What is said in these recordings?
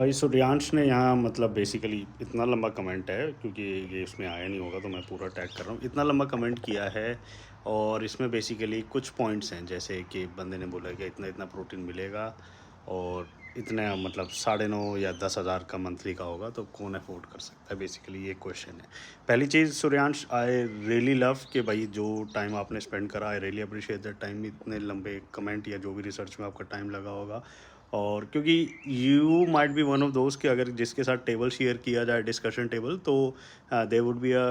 भाई सूर्यांश ने यहाँ मतलब बेसिकली इतना लंबा कमेंट है, क्योंकि ये इसमें आया नहीं होगा तो मैं पूरा टैग कर रहा हूँ। इतना लंबा कमेंट किया है और इसमें बेसिकली कुछ पॉइंट्स हैं, जैसे कि बंदे ने बोला कि इतना इतना प्रोटीन मिलेगा और इतना मतलब 9.5 या 10,000 का मंथली का होगा तो कौन अफोर्ड कर सकता है, बेसिकली ये क्वेश्चन है। पहली चीज़ सूर्यांश, आई रियली लव कि भाई जो टाइम आपने स्पेंड करा, आई रियली अप्रिशिएट दैट टाइम। इतने लंबे कमेंट या जो भी रिसर्च में आपका टाइम लगा होगा, और क्योंकि you might be one of दोस्त कि अगर जिसके साथ टेबल शेयर किया जाए, डिस्कशन टेबल, तो they would be a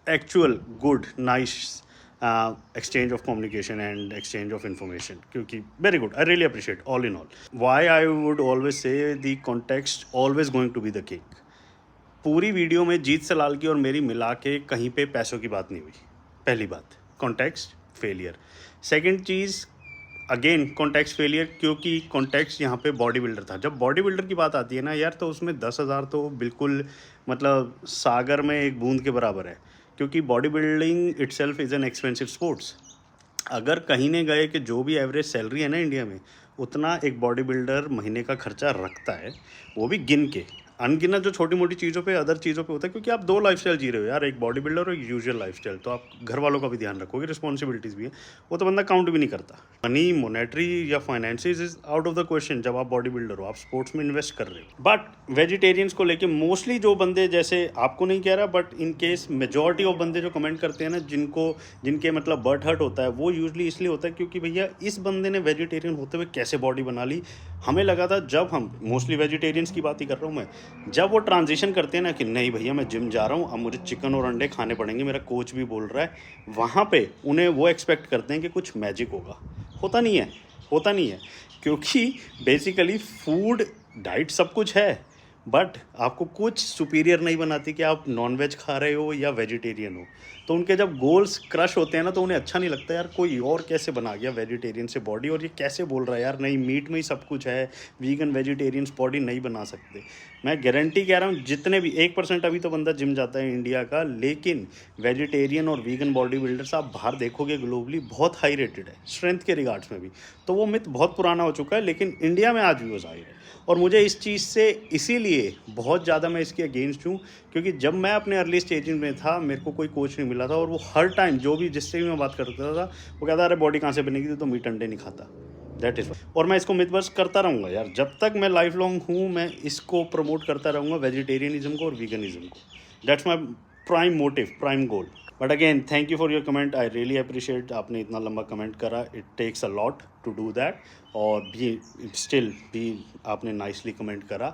actual good nice exchange of communication and exchange of information, क्योंकि very good, I really appreciate all in all. Why I would always say the context always going to be the king. पूरी video में जीत सलाल की और मेरी मिला के कहीं पे पैसों की बात नहीं हुई। पहली बात, कॉन्टेक्स्ट फेलियर। सेकंड चीज़, अगेन कॉन्टेक्स्ट फेलियर, क्योंकि कॉन्टेक्स्ट यहाँ पे बॉडी बिल्डर था। जब बॉडी बिल्डर की बात आती है ना यार, तो उसमें 10,000 तो बिल्कुल मतलब सागर में एक बूंद के बराबर है, क्योंकि body building itself is an expensive sports. अगर कहीं ने गए कि जो भी एवरेज सैलरी है ना इंडिया में, उतना एक बॉडी बिल्डर महीने का खर्चा रखता है, वो भी गिन के। अनगिनत जो छोटी मोटी चीज़ों पे, अदर चीज़ों पे होता है, क्योंकि आप दो लाइफस्टाइल जी रहे हो यार, एक बॉडी बिल्डर और एक यूजुअल लाइफस्टाइल। तो आप घर वालों का भी ध्यान रखोगे, रिस्पॉन्सिबिलिटीज़ भी है, वो तो बंदा काउंट भी नहीं करता। मनी, मोनेटरी या finances is out of the question जब आप बॉडी बिल्डर हो, आप स्पोर्ट्स में इन्वेस्ट कर रहे हो। बट वेजिटेरियंस को लेके मोस्टली जो बंदे, जैसे आपको नहीं कह रहा, but in case majority of बंदे जो कमेंट करते हैं ना, जिनके मतलब बर्ट हर्ट होता है, वो यूजली इसलिए होता है क्योंकि भैया इस बंदे ने वेजिटेरियन होते हुए कैसे बॉडी बना ली। हमें लगा था, जब हम मोस्टली वेजिटेरियंस की बात ही कर रहा हूँ मैं, जब वो ट्रांजिशन करते हैं ना कि नहीं भैया मैं जिम जा रहा हूँ, अब मुझे चिकन और अंडे खाने पड़ेंगे, मेरा कोच भी बोल रहा है, वहाँ पे उन्हें वो एक्सपेक्ट करते हैं कि कुछ मैजिक होगा। होता नहीं है, होता नहीं है, क्योंकि बेसिकली फूड डाइट सब कुछ है, बट आपको कुछ सुपीरियर नहीं बनाती कि आप नॉन वेज खा रहे हो या वेजिटेरियन हो। तो उनके जब गोल्स क्रश होते हैं ना, तो उन्हें अच्छा नहीं लगता यार, कोई और कैसे बना गया वेजिटेरियन से बॉडी, और ये कैसे बोल रहा है यार नहीं मीट में ही सब कुछ है, वीगन वेजिटेरियंस बॉडी नहीं बना सकते। मैं गारंटी कह रहा हूँ, जितने भी 1% अभी तो बंदा जिम जाता है इंडिया का, लेकिन वेजिटेरियन और वीगन बॉडी बिल्डर्स आप बाहर देखोगे ग्लोबली बहुत हाई रेटेड है, स्ट्रेंथ के रिगार्ड्स में भी। तो वो मिथ बहुत पुराना हो चुका है, लेकिन इंडिया में आज भी वो जाहिर है। और मुझे इस चीज़ से इसीलिए बहुत ज़्यादा मैं इसके अगेंस्ट हूँ, क्योंकि जब मैं अपने अर्ली स्टेजेस में था, मेरे को कोई कोच नहीं मिला था, और वो हर टाइम जो भी जिससे भी मैं बात करता था, वो कहता अरे बॉडी कहाँ से बनेगी, तो मीट अंडे नहीं खाता। दैट इज़, और मैं इसको मिथवर्स करता रहूँगा यार, जब तक मैं लाइफ लॉन्ग हूँ मैं इसको प्रमोट करता रहूँगा, वेजिटेरियनिज्म को और वीगनिज्म को। That's my prime motive, prime goal. But again thank you for your comment, I really appreciate आपने इतना लंबा कमेंट करा, it takes a lot to do that. और भी स्टिल भी आपने नाइसली कमेंट करा।